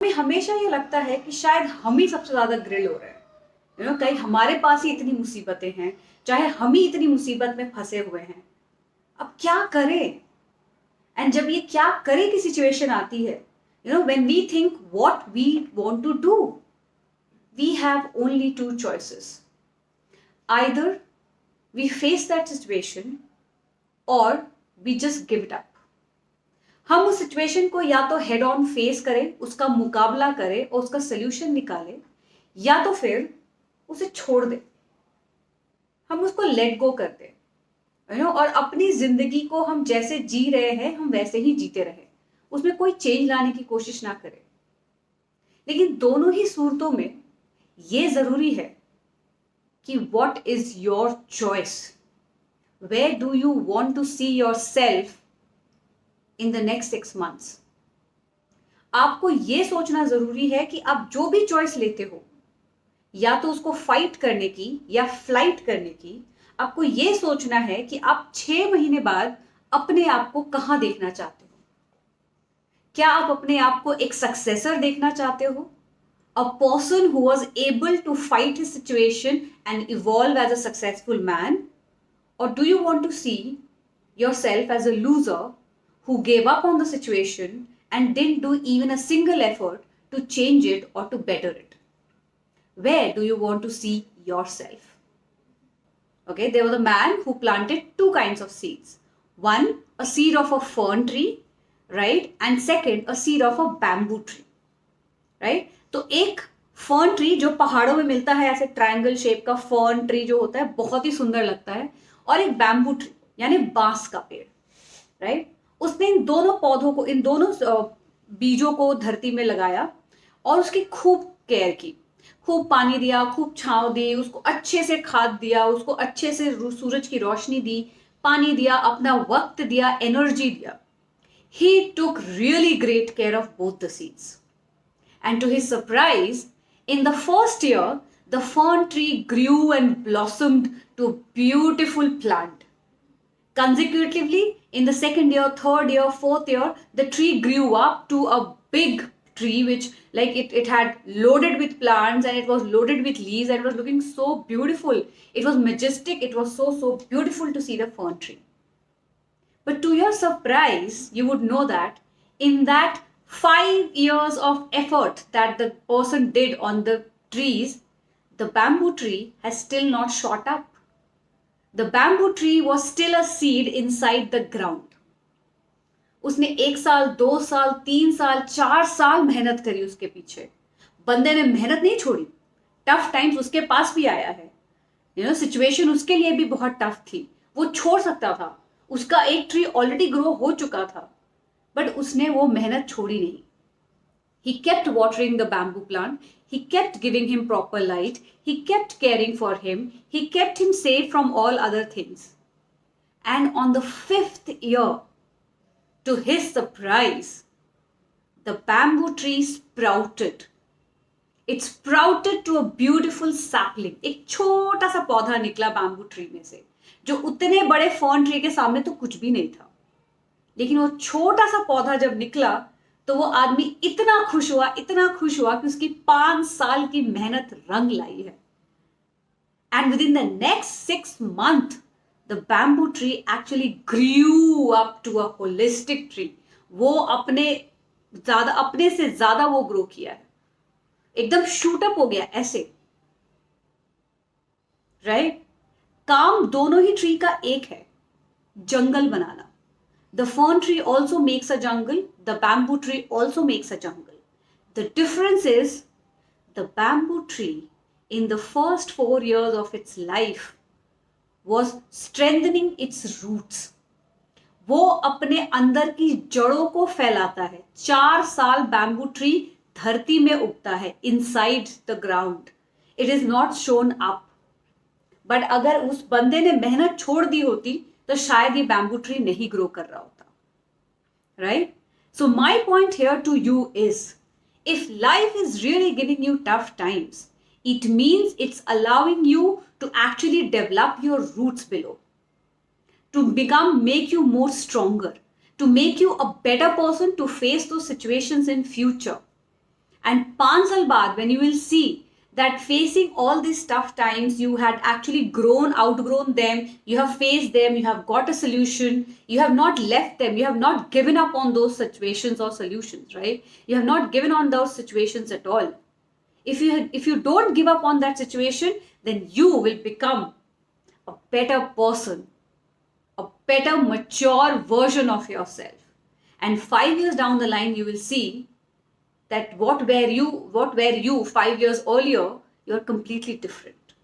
हमें हमेशा ये लगता है कि शायद हम ही सबसे ज्यादा ग्रिल हो रहे हैं। कहीं हमारे पास ही इतनी मुसीबतें हैं, चाहे हम ही इतनी मुसीबत में फंसे हुए हैं। अब क्या करें? एंड जब ये क्या करें की सिचुएशन आती है, when we think what we want to do, we have only two choices. Either we face that situation और we just give it up. हम उस सिचुएशन को या तो हेड ऑन फेस करें, उसका मुकाबला करें और उसका सोल्यूशन निकालें, या तो फिर उसे छोड़ दें, हम उसको लेट गो कर दें, और अपनी जिंदगी को हम जैसे जी रहे हैं हम वैसे ही जीते रहे, उसमें कोई चेंज लाने की कोशिश ना करें। लेकिन दोनों ही सूरतों में यह जरूरी है कि what is your choice, where do you want to see yourself in the next 6 months। आपको यह सोचना जरूरी है कि आप जो भी चॉइस लेते हो, या तो उसको फाइट करने की या फ्लाइट करने की, आपको यह सोचना है कि आप 6 महीने बाद अपने आप को कहां देखना चाहते हो। क्या आप अपने आप को एक सक्सेसर देखना चाहते हो, a person who was able to fight his situation and evolve as a successful man, or do you want to see yourself as a loser who gave up on the situation and didn't do even a single effort to change it or to better it? Where do you want to see yourself? Okay, there was a man who planted two kinds of seeds. One, a seed of a fern tree, right? And second, a seed of a bamboo tree, right? तो एक fern tree जो पहाड़ों में मिलता है, ऐसे triangle shape का fern tree जो होता है, बहुत ही सुंदर लगता है, और एक बैम्बू ट्री यानी बांस का पेड़, राइट? उसने इन दोनों पौधों को, इन दोनों बीजों को धरती में लगाया और उसकी खूब केयर की, खूब पानी दिया, खूब छांव दी, उसको अच्छे से खाद दिया, उसको अच्छे से सूरज की रोशनी दी, पानी दिया, अपना वक्त दिया, एनर्जी दिया। He took really great care of both the seeds. And to his surprise, in the first year, the fern tree grew and blossomed to a beautiful plant. Consecutively, in the second year, third year, fourth year, the tree grew up to a big tree, which like it had loaded with plants and it was loaded with leaves and it was looking so beautiful. It was majestic. It was so beautiful to see the fern tree. But to your surprise, you would know that in that 5 years of effort that the person did on the trees, the bamboo tree has still not shot up. The bamboo tree was still a seed inside the ground. उसने 1 साल, 2 साल, 3 साल, 4 साल मेहनत करी उसके पीछे। बंदे ने मेहनत नहीं छोड़ी। टफ टाइम्स उसके पास भी आया है, सिचुएशन उसके लिए भी बहुत टफ थी, वो छोड़ सकता था, उसका एक ट्री ऑलरेडी ग्रो हो चुका था, बट उसने वो मेहनत छोड़ी नहीं। He kept watering the bamboo plant, he kept giving him proper light, he kept caring for him, he kept him safe from all other things. And on the 5th year, to his surprise, the bamboo tree sprouted. It sprouted to a beautiful sapling. एक छोटा सा पौधा निकला bamboo tree में से, जो उतने बड़े फर्न ट्री के सामने तो कुछ भी नहीं था। लेकिन वो छोटा सा पौधा जब निकला तो वो आदमी इतना खुश हुआ, इतना खुश हुआ कि उसकी 5 साल की मेहनत रंग लाई है। And within the next 6 months, the bamboo tree actually grew up to a holistic tree. वो अपने से ज्यादा वो ग्रो किया है, एकदम शूट अप हो गया ऐसे, राइट? काम दोनों ही ट्री का एक है, जंगल बनाना। The fern tree also makes a jungle, the bamboo tree also makes a jungle. The difference is the bamboo tree in the first 4 years of its life was strengthening its roots. वो अपने अंदर की जड़ों को फैलाता है। 4 साल bamboo tree धरती में उगता है, inside the ground, it is not shown up. But अगर उस बंदे ने मेहनत छोड़ दी होती तो शायद ये बैम्बू ट्री नहीं ग्रो कर रहा होता, right? So my point here to you is, if life is really giving you tough times, it means it's allowing you to actually develop your roots below, to make you more stronger, to make you a better person to face those situations in future. And 5 साल बाद when you will see that facing all these tough times, you had actually outgrown them, you have faced them, you have got a solution, you have not left them, you have not given up on those situations or solutions, right? You have not given on those situations at all. If you don't give up on that situation, then you will become a better person, a better mature version of yourself. And 5 years down the line, you will see that what were you 5 years earlier, you're completely different.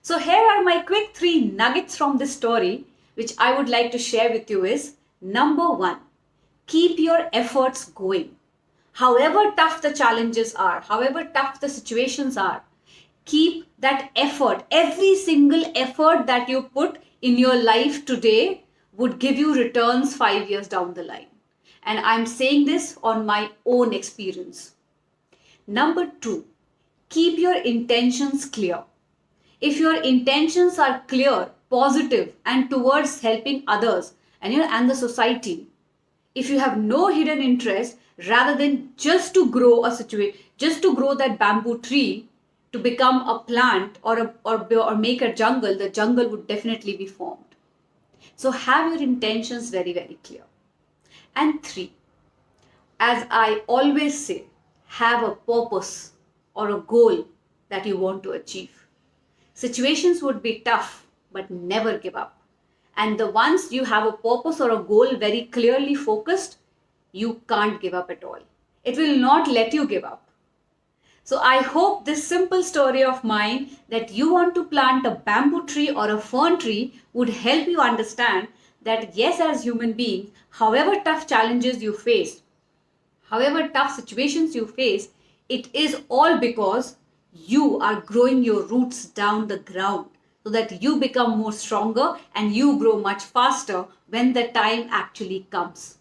So here are my quick 3 nuggets from this story, which I would like to share with you is, number 1, keep your efforts going. However tough the challenges are, however tough the situations are, keep that effort. Every single effort that you put in your life today would give you returns 5 years down the line. And I'm saying this on my own experience. Number 2, keep your intentions clear. If your intentions are clear, positive, and towards helping others and the society, if you have no hidden interest, rather than just to grow just to grow that bamboo tree to become a plant or make a jungle, the jungle would definitely be formed. So have your intentions very, very clear. And 3, as I always say, have a purpose or a goal that you want to achieve. Situations would be tough, but never give up. And the once you have a purpose or a goal very clearly focused, you can't give up at all. It will not let you give up. So I hope this simple story of mine, that you want to plant a bamboo tree or a fern tree, would help you understand that yes, as human beings, however tough challenges you face, however tough situations you face, it is all because you are growing your roots down the ground, so that you become more stronger and you grow much faster when the time actually comes.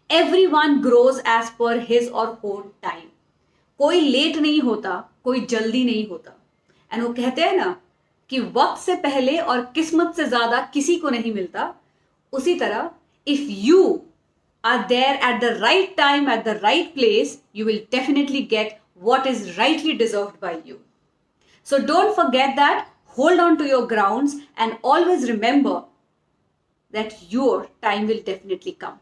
Everyone grows as per his or her time. कोई late नहीं होता, कोई जल्दी नहीं होता. And वो कहते हैं ना कि वक्त से पहले और किस्मत से ज्यादा किसी को नहीं मिलता. उसी तरह, if you are there at the right time, at the right place, you will definitely get what is rightly deserved by you. So don't forget that, hold on to your grounds and always remember that your time will definitely come.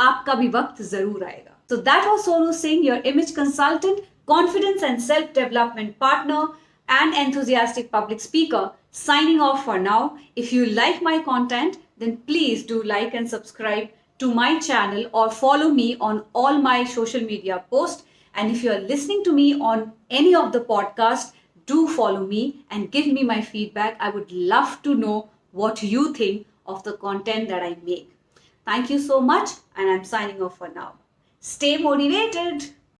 आपका भी वक्त जरूर आएगा. So that was Sonu Singh, your image consultant, confidence and self-development partner, and enthusiastic public speaker, signing off for now. If you like my content, then please do like and subscribe to my channel or follow me on all my social media posts. And if you are listening to me on any of the podcasts, do follow me and give me my feedback. I would love to know what you think of the content that I make. Thank you so much, and I'm signing off for now. Stay motivated.